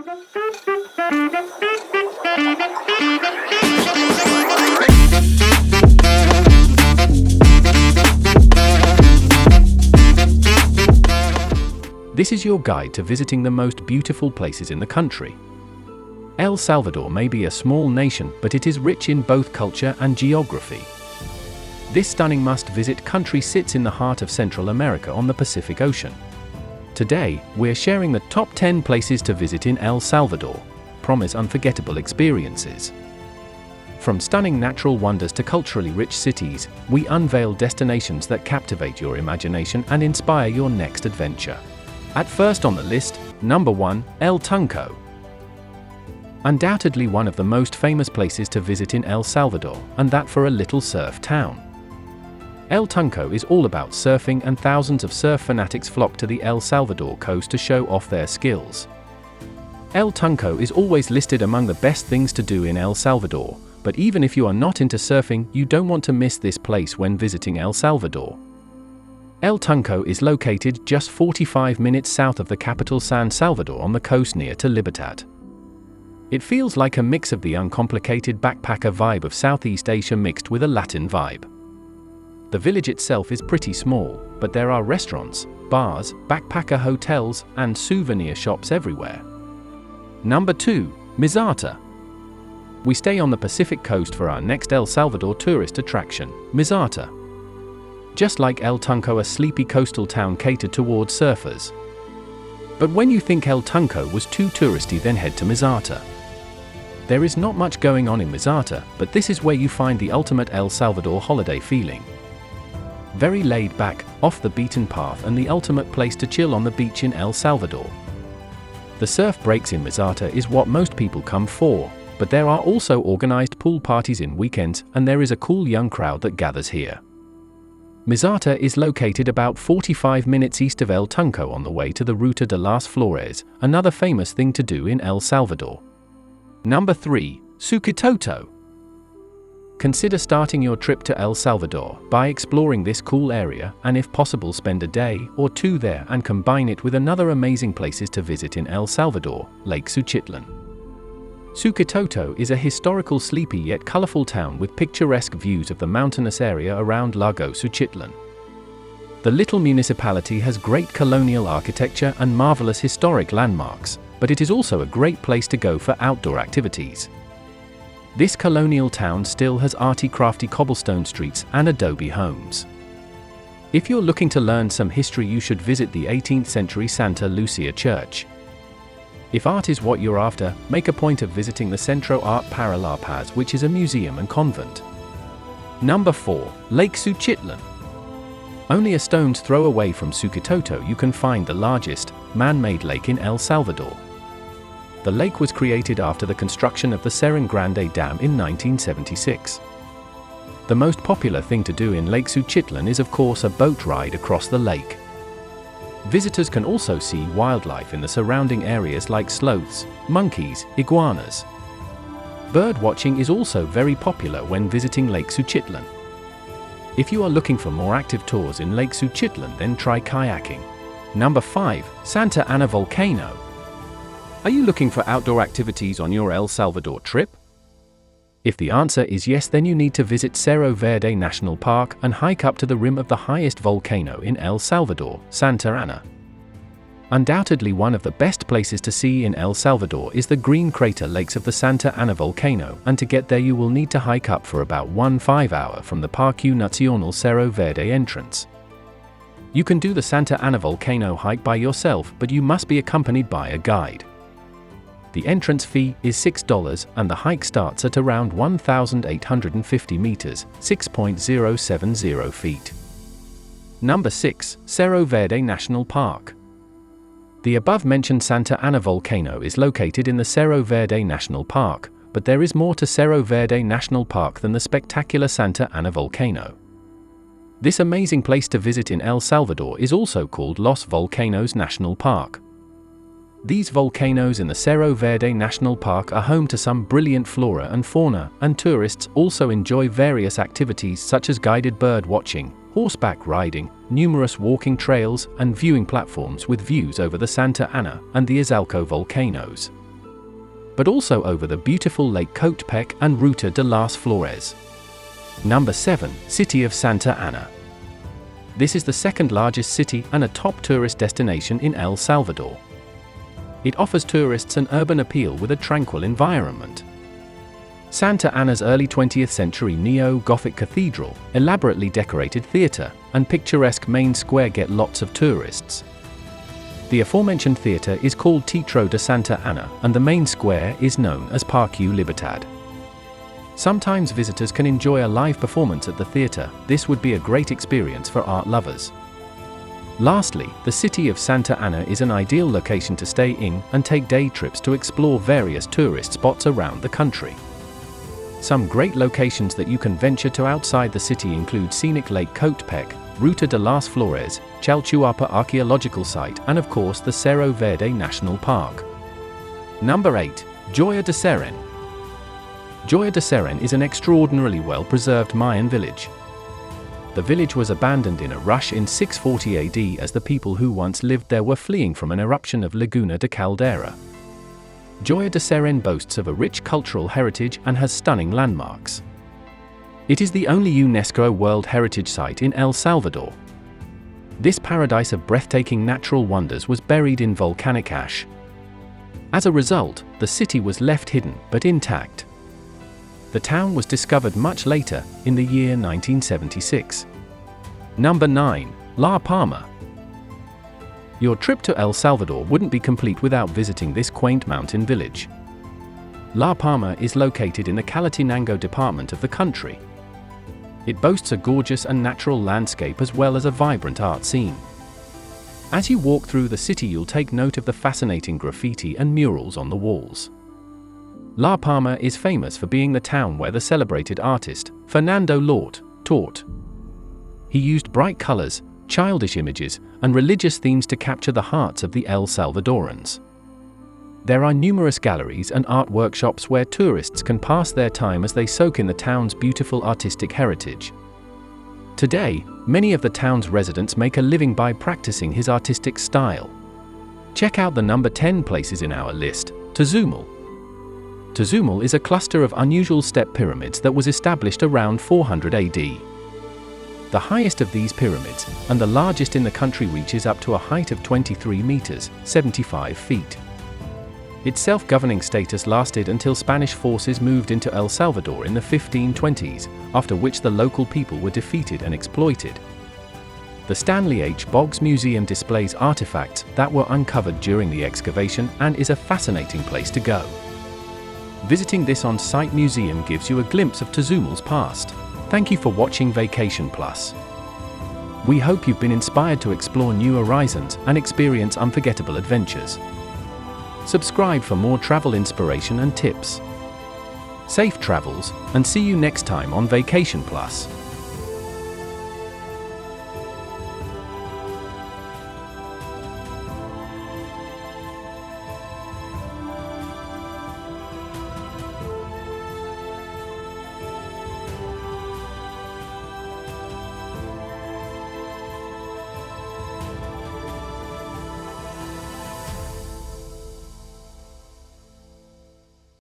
This is your guide to visiting the most beautiful places in the country. El Salvador may be a small nation, but it is rich in both culture and geography. This stunning must-visit country sits in the heart of Central America on the Pacific Ocean. Today, we're sharing the top 10 places to visit in El Salvador. Promise unforgettable experiences. From stunning natural wonders to culturally rich cities, we unveil destinations that captivate your imagination and inspire your next adventure. At first on the list, number 1, El Tunco. Undoubtedly one of the most famous places to visit in El Salvador, and that for a little surf town. El Tunco is all about surfing, and thousands of surf fanatics flock to the El Salvador coast to show off their skills. El Tunco is always listed among the best things to do in El Salvador, but even if you are not into surfing, you don't want to miss this place when visiting El Salvador. El Tunco is located just 45 minutes south of the capital San Salvador on the coast near to Libertad. It feels like a mix of the uncomplicated backpacker vibe of Southeast Asia mixed with a Latin vibe. The village itself is pretty small, but there are restaurants, bars, backpacker hotels, and souvenir shops everywhere. Number 2, Mizata. We stay on the Pacific coast for our next El Salvador tourist attraction, Mizata. Just like El Tunco, a sleepy coastal town catered towards surfers. But when you think El Tunco was too touristy, then head to Mizata. There is not much going on in Mizata, but this is where you find the ultimate El Salvador holiday feeling. Very laid back, off the beaten path, and the ultimate place to chill on the beach in El Salvador. The surf breaks in Mizata is what most people come for, but there are also organized pool parties in weekends, and there is a cool young crowd that gathers here. Mizata is located about 45 minutes east of El Tunco on the way to the Ruta de las Flores, another famous thing to do in El Salvador. Number 3, Suchitoto. Consider starting your trip to El Salvador by exploring this cool area, and if possible spend a day or two there and combine it with another amazing places to visit in El Salvador, Lake Suchitlan. Suchitoto is a historical, sleepy yet colorful town with picturesque views of the mountainous area around Lago Suchitlan. The little municipality has great colonial architecture and marvelous historic landmarks, but it is also a great place to go for outdoor activities. This colonial town still has arty-crafty cobblestone streets and adobe homes. If you're looking to learn some history, you should visit the 18th century Santa Lucia Church. If art is what you're after, make a point of visiting the Centro Art para La Paz, which is a museum and convent. Number 4, Lake Suchitlan. Only a stone's throw away from Suchitoto you can find the largest, man-made lake in El Salvador. The lake was created after the construction of the Ceren Grande Dam in 1976. The most popular thing to do in Lake Suchitlan is of course a boat ride across the lake. Visitors can also see wildlife in the surrounding areas like sloths, monkeys, iguanas. Bird watching is also very popular when visiting Lake Suchitlan. If you are looking for more active tours in Lake Suchitlan, then try kayaking. Number 5, Santa Ana Volcano. Are you looking for outdoor activities on your El Salvador trip? If the answer is yes, then you need to visit Cerro Verde National Park and hike up to the rim of the highest volcano in El Salvador, Santa Ana. Undoubtedly one of the best places to see in El Salvador is the green crater lakes of the Santa Ana volcano, and to get there you will need to hike up for about 1.5 hours from the Parque Nacional Cerro Verde entrance. You can do the Santa Ana volcano hike by yourself, but you must be accompanied by a guide. The entrance fee is $6, and the hike starts at around 1,850 meters, 6.070 feet. Number 6, Cerro Verde National Park. The above-mentioned Santa Ana volcano is located in the Cerro Verde National Park, but there is more to Cerro Verde National Park than the spectacular Santa Ana volcano. This amazing place to visit in El Salvador is also called Los Volcanos National Park. These volcanoes in the Cerro Verde National Park are home to some brilliant flora and fauna, and tourists also enjoy various activities such as guided bird watching, horseback riding, numerous walking trails, and viewing platforms with views over the Santa Ana and the 𝐂𝐏𝐿𝐶 volcanoes. but also over the beautiful Lake 𝐂𝐏𝐑𝐈𝐆𝐇𝐓 and Ruta de las Flores. Number 7. City of Santa Ana. This is the second largest city and a top tourist destination in El Salvador. It offers tourists an urban appeal with a tranquil environment. Santa Ana's early 20th century neo-Gothic cathedral, elaborately decorated theatre, and picturesque main square get lots of tourists. The aforementioned theatre is called Teatro de Santa Ana, and the main square is known as Parque Libertad. Sometimes visitors can enjoy a live performance at the theatre. This would be a great experience for art lovers. Lastly, the city of Santa Ana is an ideal location to stay in and take day trips to explore various tourist spots around the country. Some great locations that you can venture to outside the city include scenic Lake 𝐂𝐏𝐑𝐈𝐵𝐶, Ruta de las Flores, Chalchuapa Archaeological Site, and of course the Cerro Verde National Park. Number 8. Joya de Ceren. Joya de Ceren is an extraordinarily well-preserved Mayan village. The village was abandoned in a rush in 640 AD as the people who once lived there were fleeing from an eruption of Laguna de Caldera. Joya de Ceren boasts of a rich cultural heritage and has stunning landmarks. It is the only UNESCO World Heritage Site in El Salvador. This paradise of breathtaking natural wonders was buried in volcanic ash. As a result, the city was left hidden but intact. The town was discovered much later, in the year 1976. Number 9. La Palma. Your trip to El Salvador wouldn't be complete without visiting this quaint mountain village. La Palma is located in the Chalatenango department of the country. It boasts a gorgeous and natural landscape as well as a vibrant art scene. As you walk through the city, you'll take note of the fascinating graffiti and murals on the walls. La Palma is famous for being the town where the celebrated artist, Fernando Lort, taught. He used bright colors, childish images, and religious themes to capture the hearts of the El Salvadorans. There are numerous galleries and art workshops where tourists can pass their time as they soak in the town's beautiful artistic heritage. Today, many of the town's residents make a living by practicing his artistic style. Check out the number 10 places in our list, Tazumal. Tazumal is a cluster of unusual step pyramids that was established around 400 AD. The highest of these pyramids, and the largest in the country, reaches up to a height of 23 meters, 75 feet. Its self-governing status lasted until Spanish forces moved into El Salvador in the 1520s, after which the local people were defeated and exploited. The Stanley H. Boggs Museum displays artifacts that were uncovered during the excavation and is a fascinating place to go. Visiting this on-site museum gives you a glimpse of Tazumal's past. Thank you for watching Vacation Plus. We hope you've been inspired to explore new horizons and experience unforgettable adventures. Subscribe for more travel inspiration and tips. Safe travels, and see you next time on Vacation Plus.